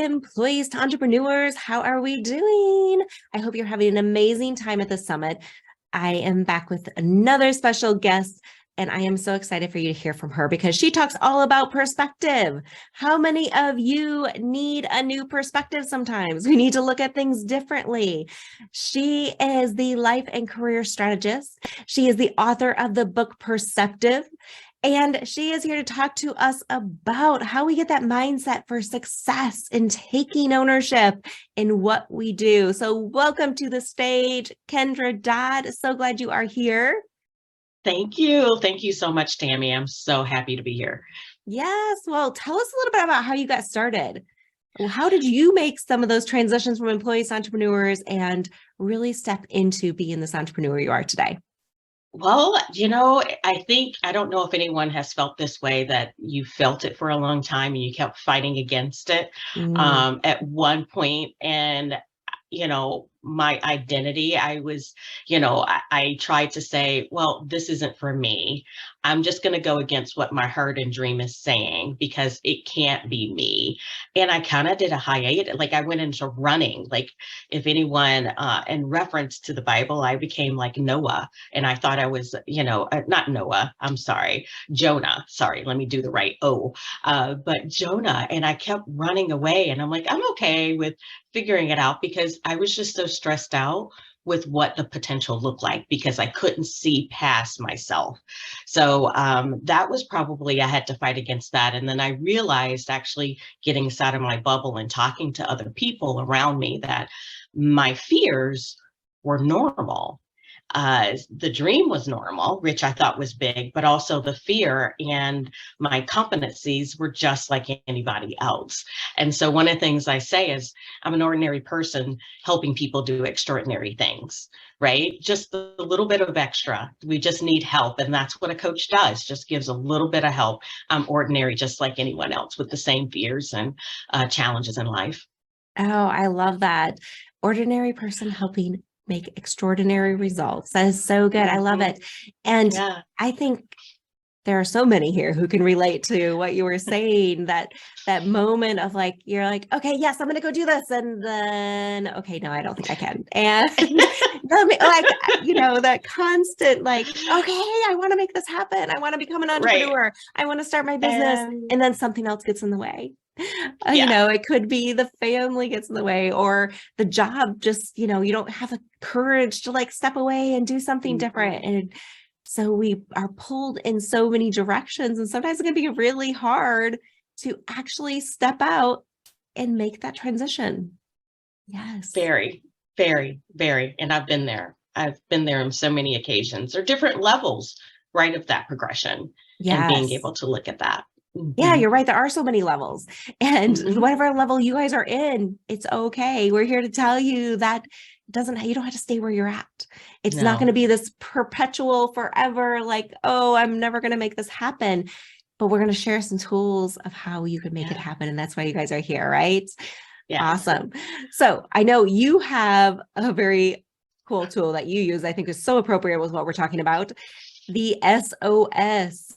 employees to entrepreneurs. How are we doing? I hope you're having an amazing time at the summit. I am back with another special guest, and I am so excited for you to hear from her because she talks all about perspective. How many of you need a new perspective sometimes? We need to look at things differently. She is the life and career strategist. She is the author of the book Perceptive. And she is here to talk to us about how we get that mindset for success and taking ownership in what we do. So welcome to the stage, Kendra Dodd. So glad you are here. Thank you. Thank you so much, Tami. I'm so happy to be here. Yes. Well, tell us a little bit about how you got started. How did you make some of those transitions from employees to entrepreneurs and really step into being this entrepreneur you are today? Well, I don't know if anyone has felt this way, that you felt it for a long time and you kept fighting against it at one point. And my identity, I tried to say, well, this isn't for me. I'm just going to go against what my heart and dream is saying because it can't be me. And I kind of did a hiatus, like I went into running. Like if anyone, in reference to the Bible, I became like Noah, and I thought I was, not Noah, I'm sorry, Jonah. Sorry, let me do the right but Jonah. And I kept running away, and I'm like, I'm okay with figuring it out because I was just so stressed out with what the potential looked like because I couldn't see past myself. So that was probably, I had to fight against that. And then I realized, actually getting inside of my bubble and talking to other people around me, that my fears were normal. The dream was normal, which I thought was big, but also the fear and my competencies were just like anybody else. And so one of the things I say is I'm an ordinary person helping people do extraordinary things, right? Just a little bit of extra. We just need help. And that's what a coach does, just gives a little bit of help. I'm ordinary, just like anyone else with the same fears and challenges in life. Oh, I love that. Ordinary person helping make extraordinary results. That is so good. I love it. And Yeah. I think there are so many here who can relate to what you were saying, that moment of like, you're like, okay, yes, I'm going to go do this. And then, okay, no, I don't think I can. And that constant, like, okay, I want to make this happen. I want to become an entrepreneur. Right. I want to start my business. And then something else gets in the way. It could be the family gets in the way, or the job just, you don't have the courage to like step away and do something different. And so we are pulled in so many directions, and sometimes it can be really hard to actually step out and make that transition. Yes. Very, very, very. And I've been there. I've been there on so many occasions, or different levels, right, of that progression. Yes. And being able to look at that. Yeah, you're right. There are so many levels, and whatever level you guys are in, it's okay. We're here to tell you that you don't have to stay where you're at. It's not going to be this perpetual forever, like, oh, I'm never going to make this happen. But we're going to share some tools of how you can make it happen. And that's why you guys are here, right? Yeah. Awesome. So I know you have a very cool tool that you use, I think is so appropriate with what we're talking about, the SOS.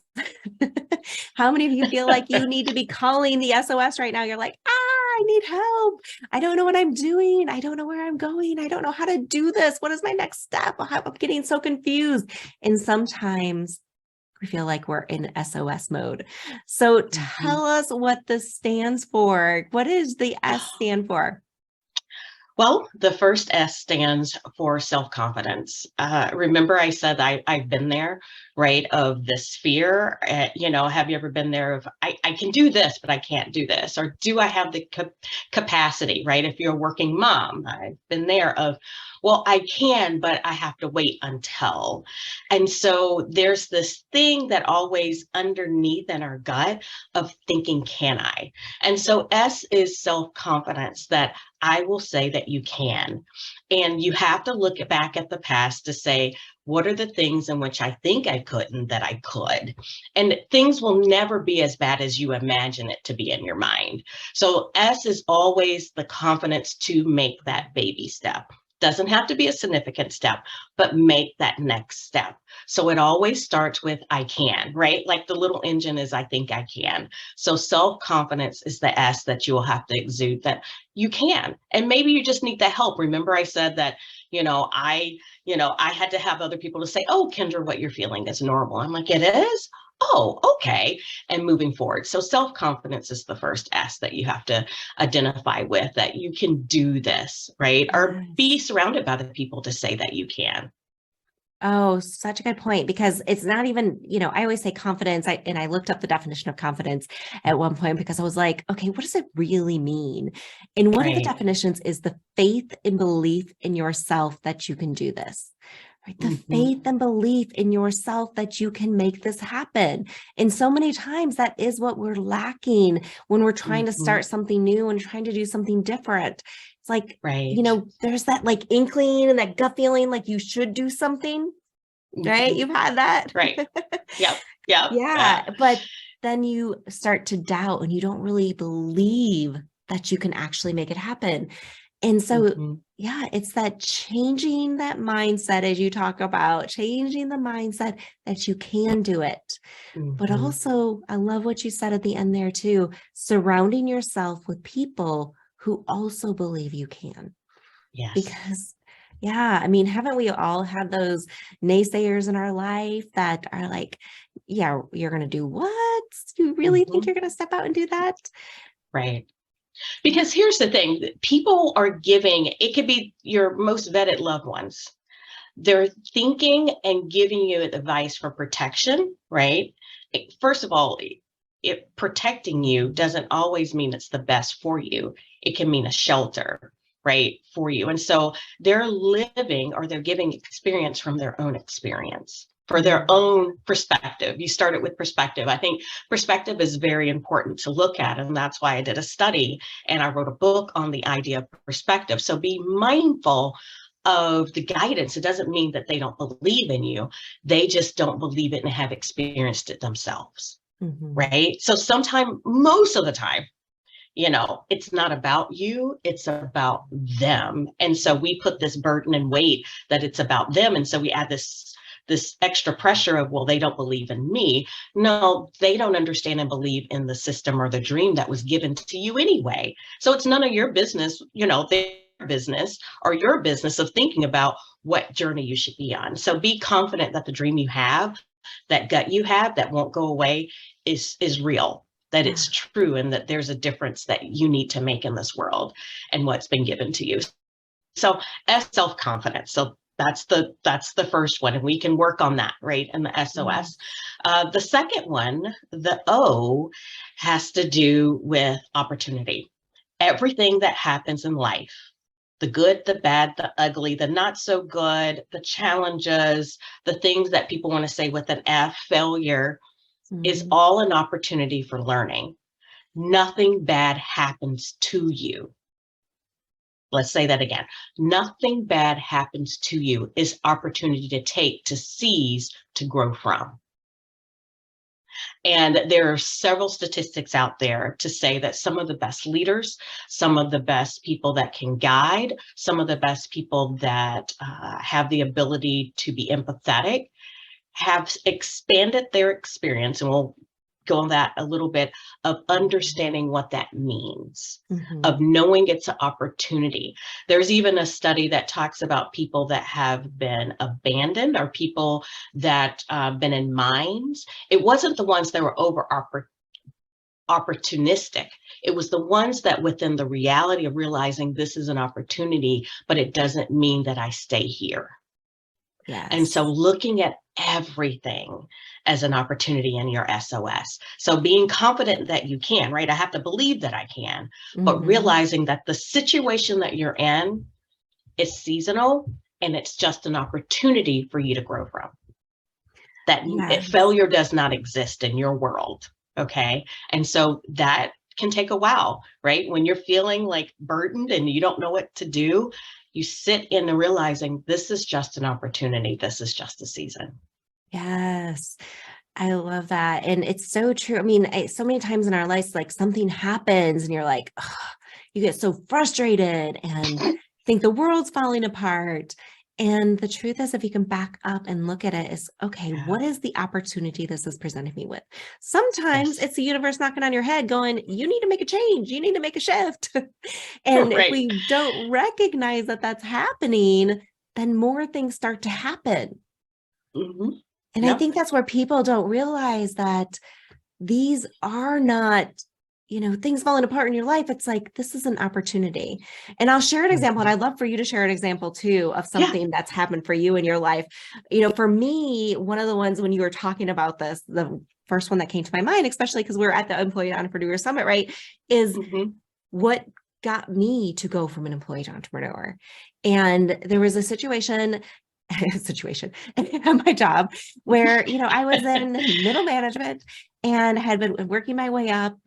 How many of you feel like you need to be calling the SOS right now? You're like, I need help. I don't know what I'm doing. I don't know where I'm going. I don't know how to do this. What is my next step? I'm getting so confused. And sometimes we feel like we're in SOS mode. So tell us what this stands for. What does the S stand for? Well, the first S stands for self-confidence. Remember I said I've been there, right, of this fear. Have you ever been there of, I can do this, but I can't do this? Or do I have the capacity, right? If you're a working mom, I've been there of, well, I can, but I have to wait until. And so there's this thing that always underneath in our gut of thinking, can I? And so S is self-confidence, that I will say that you can. And you have to look back at the past to say, what are the things in which I think I couldn't that I could? And things will never be as bad as you imagine it to be in your mind. So S is always the confidence to make that baby step. Doesn't have to be a significant step, but make that next step. So it always starts with I can, right? Like the little engine is I think I can. So self-confidence is the S that you will have to exude, that you can. And maybe you just need the help. Remember I said that, I had to have other people to say, oh, Kendra, what you're feeling is normal. I'm like, it is? Oh, okay. And moving forward. So self-confidence is the first S that you have to identify with, that you can do this, right? Or be Yes. surrounded by the people to say that you can. Oh, such a good point, because it's not even, I always say confidence. And I looked up the definition of confidence at one point because I was like, okay, what does it really mean? And one of the Right. definitions is the faith and belief in yourself that you can do this. Right? The Mm-hmm. faith and belief in yourself that you can make this happen. And so many times that is what we're lacking when we're trying to Mm-hmm. start something new and trying to do something different. It's like, Right. there's that like inkling and that gut feeling like you should do something, right? Mm-hmm. You've had that. Right. Yep. Yep. Yeah. Yeah. But then you start to doubt and you don't really believe that you can actually make it happen. And so, Mm-hmm. yeah, it's that changing that mindset, as you talk about, changing the mindset that you can do it. But Mm-hmm. also, I love what you said at the end there too, surrounding yourself with people who also believe you can. Yes. Because, yeah, I mean, haven't we all had those naysayers in our life that are like, yeah, you're going to do what? You really think Mm-hmm. you're going to step out and do that? Right. Yeah. Because here's the thing, people are giving, it could be your most vetted loved ones. They're thinking and giving you advice for protection, right? First of all, protecting you doesn't always mean it's the best for you. It can mean a shelter, right, for you. And so they're living, or they're giving experience from their own experience, for their Mhm. own perspective. You started with perspective. I think perspective is very important to look at. And that's why I did a study and I wrote a book on the idea of perspective. So be mindful of the guidance. It doesn't mean that they don't believe in you. They just don't believe it and have experienced it themselves. Mhm. Right. So most of the time, it's not about you, it's about them. And so we put this burden and weight that it's about them. And so we add this extra pressure of, well, they don't believe in me. No, they don't understand and believe in the system or the dream that was given to you anyway. So it's none of your business, their business or your business of thinking about what journey you should be on. So be confident that the dream you have, that gut you have that won't go away, is real, that Yeah. it's true, and that there's a difference that you need to make in this world and what's been given to you. So as self-confidence. So that's the first one, and we can work on that, right? And the SOS. Yes. The second one, the O, has to do with opportunity. Everything that happens in life, the good, the bad, the ugly, the not so good, the challenges, the things that people want to say with an F, failure, is Mhm. all an opportunity for learning. Nothing bad happens to you. Let's say that again. Nothing bad happens to you, is opportunity to take, to seize, to grow from. And there are several statistics out there to say that some of the best leaders, some of the best people that can guide, some of the best people that have the ability to be empathetic, have expanded their experience, and we'll go on that a little bit, of understanding what that means, of Mhm. knowing it's an opportunity. There's even a study that talks about people that have been abandoned, or people that been in mines. It wasn't the ones that were opportunistic. It was the ones that, within the reality of realizing this is an opportunity, but it doesn't mean that I stay here. And so Yes. looking at everything as an opportunity in your SOS. So being confident that you can, right? I have to believe that I can, but Mhm. realizing that the situation that you're in is seasonal, and it's just an opportunity for you to grow from. That Yes. failure does not exist in your world. Okay. And so that can take a while, right? When you're feeling like burdened and you don't know what to do, you sit in realizing this is just an opportunity. This is just a season. Yes. I love that. And it's so true. I mean, so many times in our lives, like something happens and you're like, "Ugh," you get so frustrated and think the world's falling apart. And the truth is, if you can back up and look at it, is okay, Yeah. what is the opportunity this has presented me with? Sometimes Yes. it's the universe knocking on your head going, you need to make a change, you need to make a shift. And if Right. we don't recognize that that's happening, then more things start to happen. Mm-hmm. And I Yep. think that's where people don't realize that these are not, things falling apart in your life. It's like, this is an opportunity. And I'll share an example. And Mhm. I'd love for you to share an example too of Yeah. something that's happened for you in your life. For me, one of the ones when you were talking about this, the first one that came to my mind, especially because we're at the Employee Entrepreneur Summit, right, is Mm-hmm. what got me to go from an employee to entrepreneur. And there was a situation at my job where, I was in middle management and had been working my way up.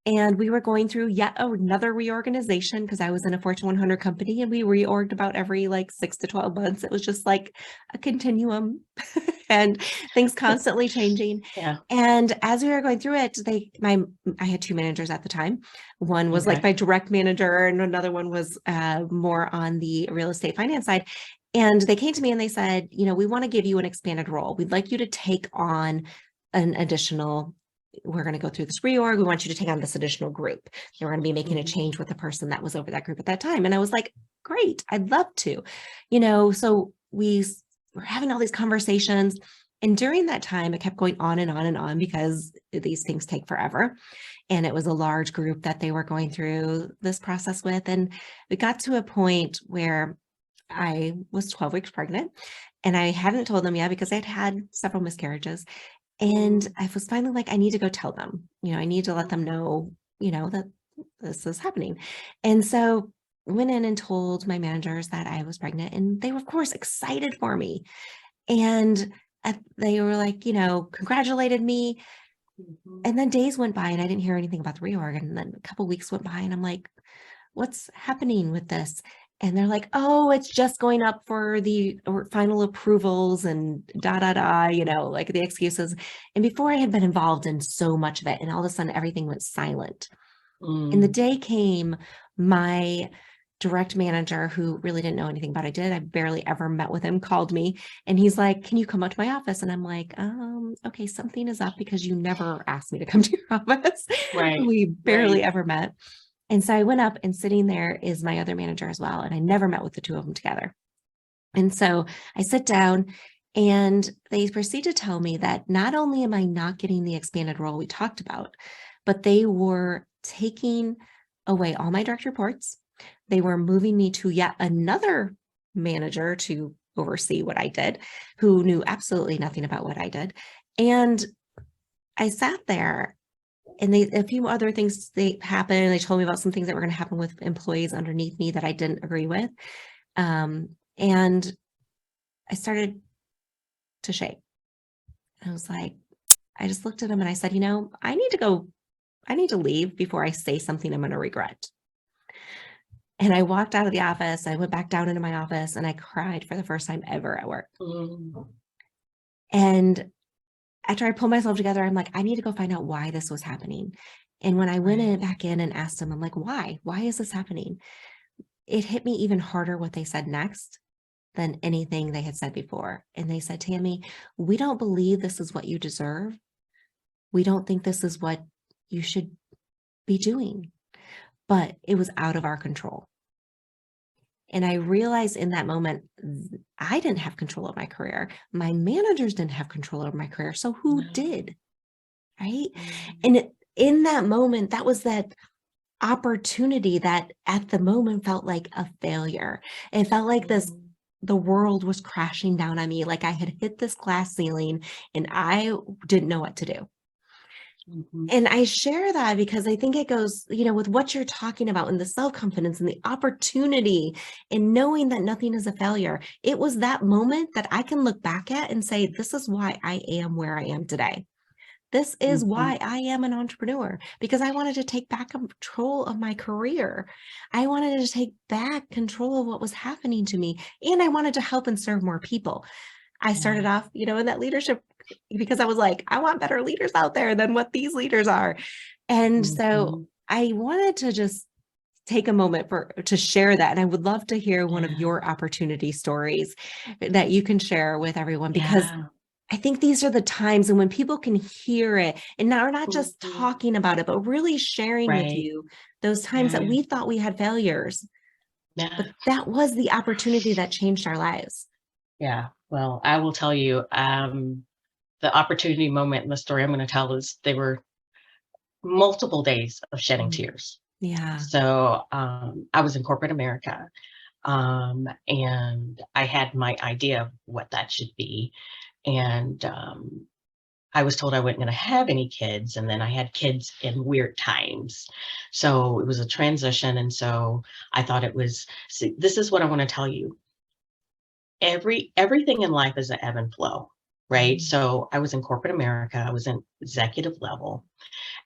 And we were going through yet another reorganization because I was in a Fortune 100 company and we reorged about every like 6 to 12 months. It was just like a continuum and things constantly changing. Yeah. And as we were going through it, I had two managers at the time. One was like Okay. my direct manager, and another one was more on the real estate finance side. And they came to me and they said, we want to give you an expanded role. We'd like you to take on an additional, we're going to go through this reorg. We want you to take on this additional group. We're going to be making a Mm-hmm. change with the person that was over that group at that time. And I was like, great, I'd love to, so we were having all these conversations. And during that time, it kept going on and on and on because these things take forever. And it was a large group that they were going through this process with. And we got to a point where I was 12 weeks pregnant and I hadn't told them yet because I'd had several miscarriages. And I was finally like, I need to go tell them, I need to let them know, that this is happening. And so went in and told my managers that I was pregnant, and they were, of course, excited for me. And they were like, congratulated me. Mm-hmm. And then days went by and I didn't hear anything about the reorg. And then a couple of weeks went by and I'm like, what's happening with this? And they're like, oh, it's just going up for the final approvals and like the excuses. And before I had been involved in so much of it, and all of a sudden everything went silent. And the day came, my direct manager, who really didn't know anything about it, I barely ever met with him, called me and he's like, can you come up to my office? And I'm like, okay, something is up because you never asked me to come to your office. Right. We barely Right. ever met. And so I went up, and sitting there is my other manager as well. And I never met with the two of them together. And so I sit down and they proceed to tell me that not only am I not getting the expanded role we talked about, but they were taking away all my direct reports. They were moving me to yet another manager to oversee what I did, who knew absolutely nothing about what I did. And I sat there, and a few other things they happened. They told me about some things that were going to happen with employees underneath me that I didn't agree with. And I started to shake. I was like, I just looked at him and I said, I need to leave before I say something I'm going to regret. And I walked out of the office. I went back down into my office and I cried for the first time ever at work. Mm-hmm. And after I pulled myself together, I'm like, I need to go find out why this was happening. And when I went back in and asked them, I'm like, why? Why is this happening? It hit me even harder what they said next than anything they had said before. And they said, Tami, we don't believe this is what you deserve. We don't think this is what you should be doing. But it was out of our control. And I realized in that moment, I didn't have control of my career. My managers didn't have control over my career. So who did? Right. And in that moment, that was that opportunity that at the moment felt like a failure. It felt like the world was crashing down on me. Like I had hit this glass ceiling and I didn't know what to do. Mm-hmm. And I share that because I think it goes, with what you're talking about and the self-confidence and the opportunity and knowing that nothing is a failure. It was that moment that I can look back at and say, this is why I am where I am today. This is why I am an entrepreneur, because I wanted to take back control of my career. I wanted to take back control of what was happening to me. And I wanted to help and serve more people. I started off, in that leadership because I was like, I want better leaders out there than what these leaders are. And so I wanted to just take a moment to share that. And I would love to hear one of Yeah. your opportunity stories that you can share with everyone, because Yeah. I think these are the times, and when people can hear it, and now we're not just Mhm. talking about it, but really sharing with Right. you those times that Yeah. we thought we had failures, Yeah. but that was the opportunity that changed our lives. Yeah. Well, I will tell you, the opportunity moment in the story I'm going to tell is they were multiple days of shedding Mm. tears. Yeah. So I was in corporate America, and I had my idea of what that should be. And I was told I wasn't going to have any kids, and then I had kids in weird times. So it was a transition. And so I thought it was, see, this is what I want to tell you. Everything in life is an ebb and flow, right? Mm. So I was in corporate America, I was in executive level,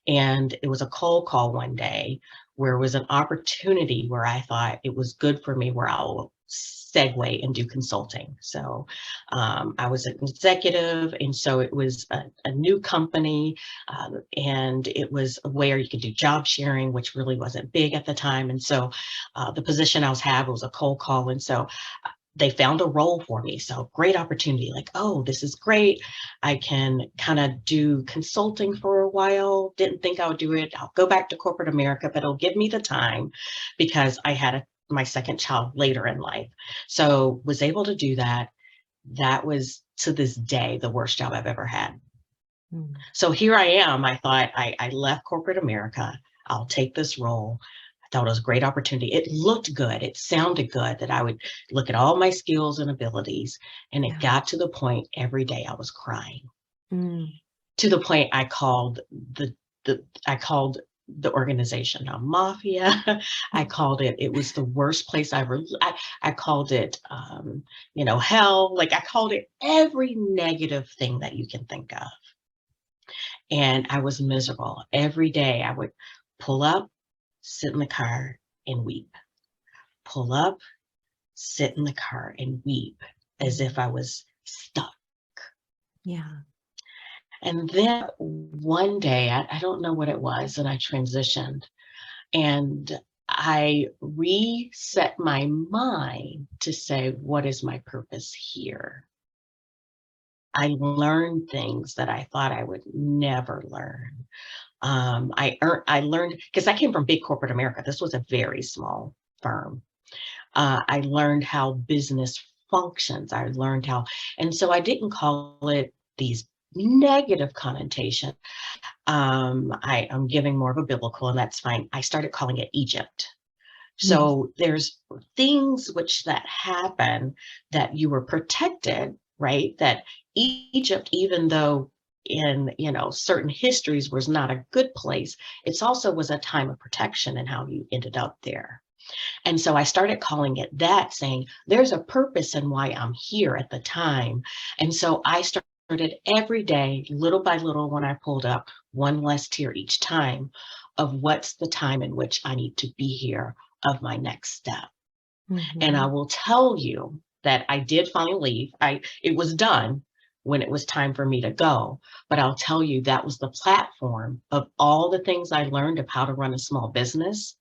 and it was a cold call one day where it was an opportunity where I thought it was good for me, where I'll segue and do consulting. So I was an executive, and so it was a new company, and it was where you could do job sharing, which really wasn't big at the time. And so the position I was having was a cold call. And so they found a role for me. So great opportunity, like, oh, this is great. I can kind of do consulting for a while. Didn't think I would do it. I'll go back to corporate America, but it'll give me the time because I had my second child later in life. So was able to do that. That was, to this day, the worst job I've ever had. Mm. So here I am. I thought I left corporate America. I'll take this role. I thought it was a great opportunity. It looked good. It sounded good that I would look at all my skills and abilities. And it Yeah. got to the point every day I was crying, Mm. to the point I called I called the organization a mafia. I called it, it was the worst place I ever, I called it, hell. Like, I called it every negative thing that you can think of. And I was miserable. Every day I would pull up, sit in the car and weep. Pull up, sit in the car and weep as if Mm. I was stuck. Yeah. And then one day, I don't know what it was, and I transitioned and I reset my mind to say, what is my purpose here? I learned things that I thought I would never learn. I learned, because I came from big corporate America. This was a very small firm. I learned how business functions. I learned how, and so I didn't call it these negative connotation. I'm giving more of a biblical, and that's fine. I started calling it Egypt. Mm. So there's things which that happen that you were protected, right? That Egypt, even though in certain histories was not a good place, it's also was a time of protection and how you ended up there. And so I started calling it that, saying there's a purpose in why I'm here at the time. And so I started every day, little by little, when I pulled up, one less tear each time of what's the time in which I need to be here of my next step. And I Mhm. will tell you that I did finally leave. It was done when it was time for me to go. But I'll tell you that was the platform of all the things I learned of how to run a small business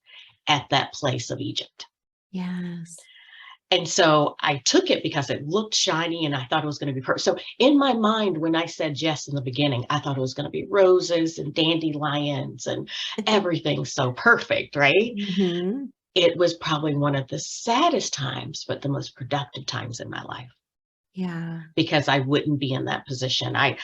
at that place of Egypt. Yes. And so I took it because it looked shiny and I thought it was going to be perfect. So in my mind, when I said yes in the beginning, I thought it was going to be roses and dandelions and everything so perfect, right? Mhm. It was probably one of the saddest times, but the most productive times in my life, Yeah. because I wouldn't be in that position. I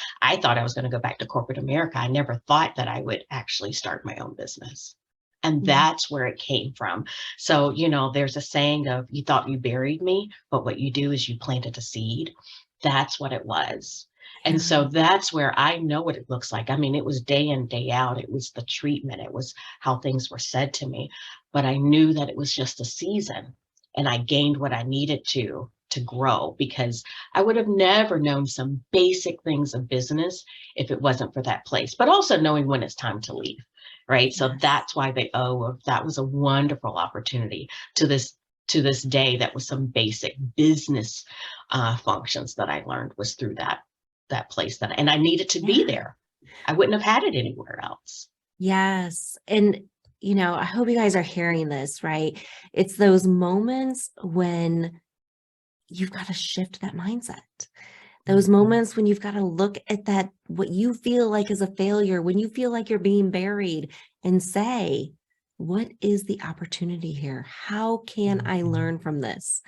thought I was going to go back to corporate America. I never thought that I would actually start my own business. And Mm. that's where it came from. So, there's a saying of, you thought you buried me, but what you do is you planted a seed. That's what it was. And Yeah. so that's where I know what it looks like. I mean, it was day in, day out. It was the treatment. It was how things were said to me. But I knew that it was just a season, and I gained what I needed to grow, because I would have never known some basic things of business if it wasn't for that place, but also knowing when it's time to leave. Right. So Yes. that's why that was a wonderful opportunity. To this day, that was some basic business functions that I learned was through that place, and I needed to be Yeah. there. I wouldn't have had it anywhere else. Yes. And I hope you guys are hearing this, right? It's those moments when you've got to shift that mindset. Those moments when you've got to look at that, what you feel like is a failure, when you feel like you're being buried, and say, what is the opportunity here? How can I learn from this?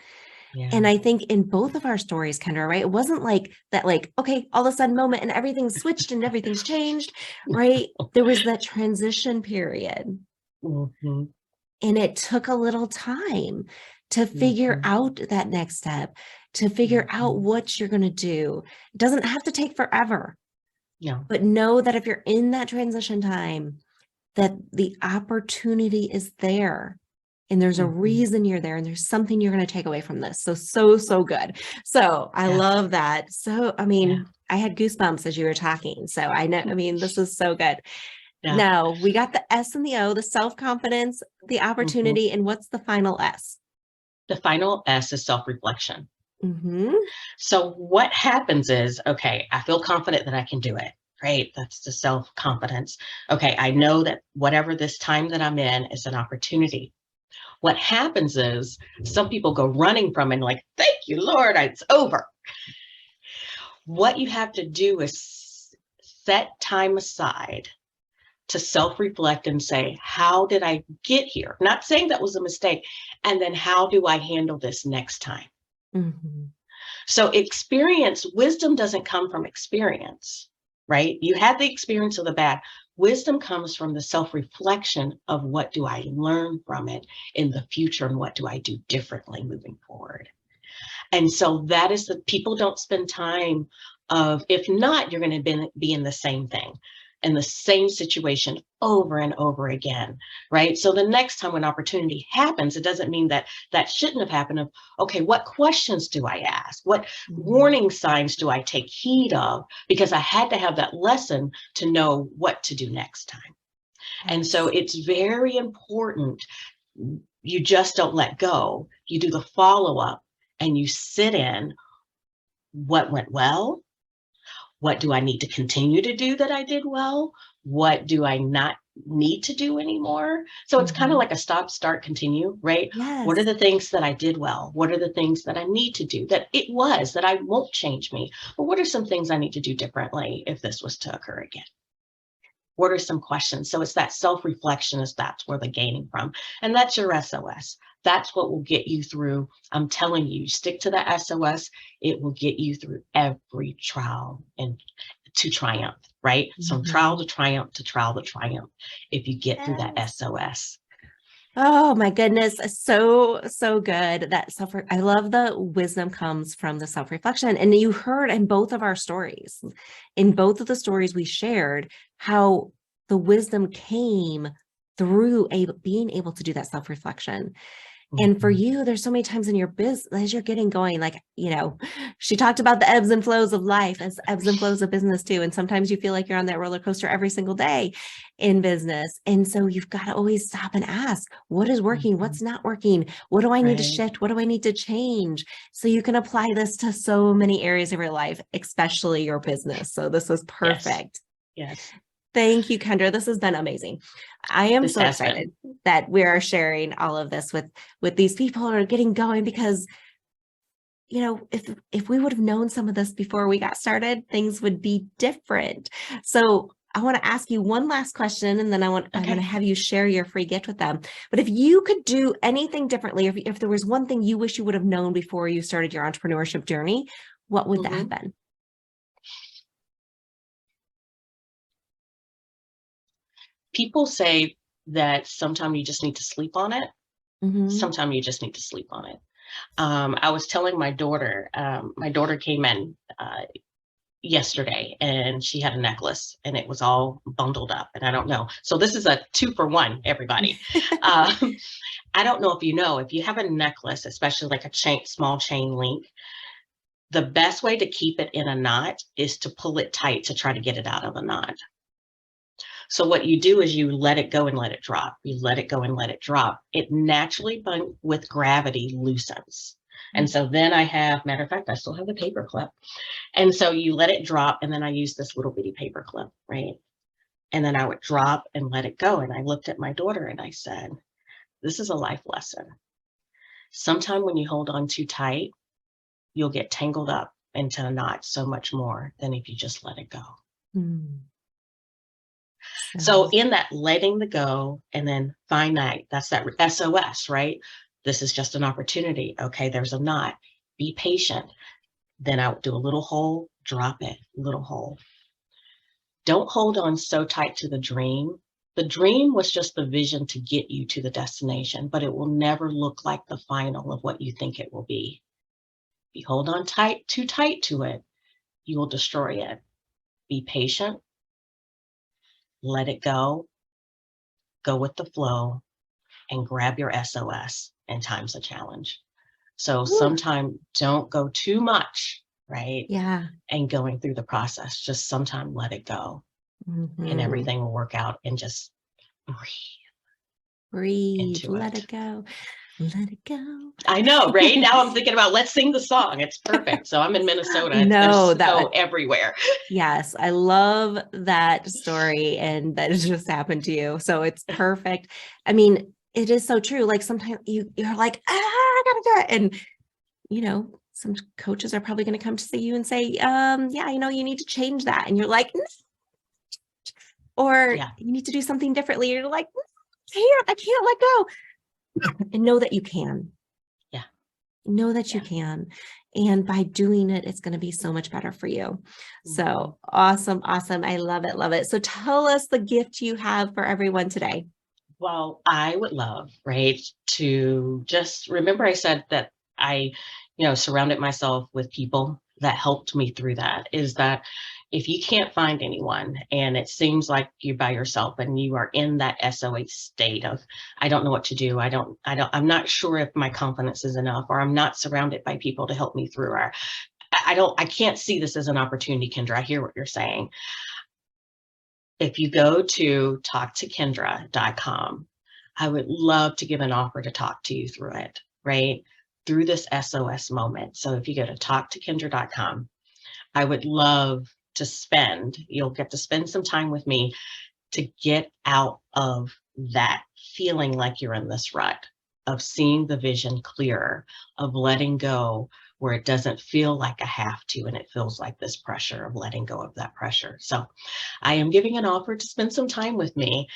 Yeah. And I think in both of our stories, Kendra, right? It wasn't like that, like, okay, all of a sudden moment and everything's switched and everything's changed, right? There was that transition period. Mm-hmm. And it took a little time to figure out that next step, to figure out what you're going to do. It doesn't have to take forever. No. But know that if you're in that transition time, that the opportunity is there. And there's a reason you're there, and there's something you're going to take away from this. So good. So I love that. So, I mean, I had goosebumps as you were talking. So I know, I mean, this is so good. Yeah. Now we got the S and the O, the self-confidence, the opportunity, and what's the final S? The final S is self-reflection. Mm-hmm. So what happens is, okay, I feel confident that I can do it. Great. That's the self-confidence. Okay, I know that whatever this time that I'm in is an opportunity. What happens is some people go running from it and like, thank you, Lord, it's over. What you have to do is set time aside to self-reflect and say, how did I get here? Not saying that was a mistake. And then how do I handle this next time? Mm-hmm. So wisdom doesn't come from experience, right? You had the experience of the bad. Wisdom comes from the self-reflection of what do I learn from it in the future and what do I do differently moving forward? And so that is people don't spend time of, if not, you're going to be in the same thing, in the same situation over and over again, right? So the next time an opportunity happens, it doesn't mean that that shouldn't have happened. Of, okay, what questions do I ask? What warning signs do I take heed of? Because I had to have that lesson to know what to do next time. And so it's very important. You just don't let go. You do the follow-up and you sit in what went well. What do I need to continue to do that I did well? What do I not need to do anymore? So it's kind of like a stop, start, continue, right? Yes. What are the things that I did well? What are the things that I need to do that I won't change me? But what are some things I need to do differently if this was to occur again? What are some questions? So it's that self-reflection that's where the gaining from. And that's your SOS. That's what will get you through. I'm telling you, stick to the SOS. It will get you through every trial and to triumph, right? So trial to triumph to trial to triumph. If you get through that SOS. Oh my goodness. So good. I love the wisdom comes from the self-reflection. And you heard in both of our stories, in both of the stories we shared, how the wisdom came through being able to do that self-reflection. And for you, there's so many times in your business as you're getting going, like, she talked about the ebbs and flows of life as ebbs and flows of business too. And sometimes you feel like you're on that roller coaster every single day in business. And so you've got to always stop and ask, what is working? What's not working? What do I need to shift? What do I need to change? So you can apply this to so many areas of your life, especially your business. So this was perfect. Yes. Thank you, Kendra. This has been amazing. I am so excited that we are sharing all of this with these people who are getting going, because, if we would have known some of this before we got started, things would be different. So I want to ask you one last question, and then I'm going to have you share your free gift with them. But if you could do anything differently, if there was one thing you wish you would have known before you started your entrepreneurship journey, what would that have been? People say that sometimes you just need to sleep on it. Sometimes you just need to sleep on it. I was telling my daughter came in yesterday and she had a necklace and it was all bundled up, and I don't know. So this is a 2-for-1, everybody. I don't know if you have a necklace, especially like a small chain link, the best way to keep it in a knot is to pull it tight to try to get it out of the knot. So what you do is you let it go and let it drop. You let it go and let it drop. It naturally, with gravity, loosens. And so then matter of fact, I still have the paper clip. And so you let it drop, and then I use this little bitty paper clip, right? And then I would drop and let it go. And I looked at my daughter and I said, this is a life lesson. Sometime when you hold on too tight, you'll get tangled up into a knot so much more than if you just let it go. Mm. So in that letting the go and then finite, that's that SOS, right? This is just an opportunity. Okay, there's a knot. Be patient. Then I would do a little hole, drop it, little hole. Don't hold on so tight to the dream. The dream was just the vision to get you to the destination, but it will never look like the final of what you think it will be. If you hold on too tight to it, you will destroy it. Be patient, let it go with the flow, and grab your SOS in times of challenge. So sometimes don't go too much, right? Yeah. And going through the process, just sometimes let it go and everything will work out, and just breathe, let it go. Let it go. I know, right? Now I'm thinking about, let's sing the song. It's perfect. So I'm in Minnesota. No, there's snow everywhere. Yes, I love that story and that it just happened to you. So it's perfect. I mean, it is so true. Like sometimes you're like, I gotta do it. And you know, some coaches are probably going to come to see you and say, yeah, you know, you need to change that. And you're like, no. Or you need to do something differently. You're like, I can't let go. And know that you can. Yeah. Know that you can. And by doing it, it's going to be so much better for you. So awesome. Awesome. I love it. Love it. So tell us the gift you have for everyone today. Well, I would love, right, to just remember I said that I, surrounded myself with people that helped me through that. Is that if you can't find anyone and it seems like you're by yourself and you are in that SOH state of, I don't know what to do. I'm not sure if my confidence is enough, or I'm not surrounded by people to help me through, or I can't see this as an opportunity, Kendra. I hear what you're saying. If you go to talktokendra.com, I would love to give an offer to talk to you through it, right? Through this SOS moment. So if you go to talktokendra.com, I would love to you'll get to spend some time with me to get out of that feeling like you're in this rut, of seeing the vision clearer, of letting go where it doesn't feel like I have to, and it feels like this pressure of letting go of that pressure. So I am giving an offer to spend some time with me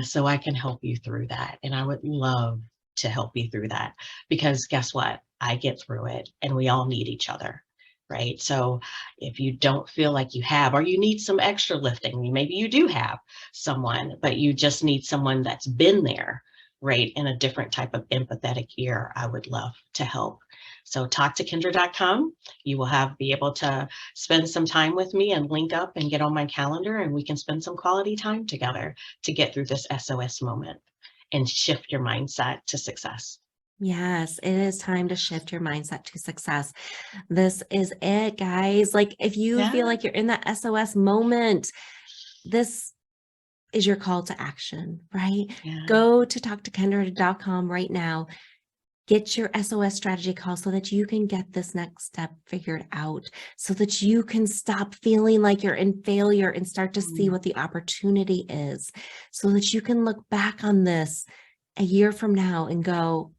so I can help you through that. And I would love to help you through that, because guess what? I get through it, and we all need each other. Right. So if you don't feel like you have, or you need some extra lifting, maybe you do have someone, but you just need someone that's been there, right, in a different type of empathetic ear, I would love to help. So talktokendra.com, you will be able to spend some time with me and link up and get on my calendar, and we can spend some quality time together to get through this SOS moment and shift your mindset to success. Yes, it is time to shift your mindset to success. This is it, guys. Like if you feel like you're in that SOS moment, this is your call to action, right? Go to talktokendra.com right now. Get your SOS strategy call so that you can get this next step figured out, so that you can stop feeling like you're in failure and start to see what the opportunity is, so that you can look back on this a year from now and go,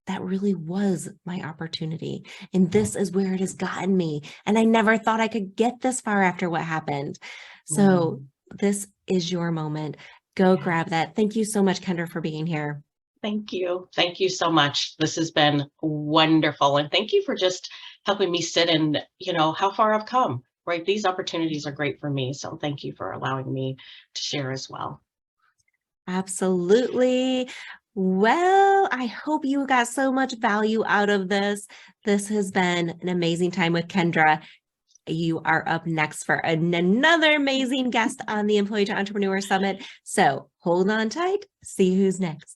that really was my opportunity. And this is where it has gotten me. And I never thought I could get this far after what happened. So this is your moment. Go grab that. Thank you so much, Kendra, for being here. Thank you. Thank you so much. This has been wonderful. And thank you for just helping me sit in, how far I've come, right? These opportunities are great for me. So thank you for allowing me to share as well. Absolutely. Well, I hope you got so much value out of this. This has been an amazing time with Kendra. You are up next for another amazing guest on the Employee to Entrepreneur Summit. So hold on tight. See who's next.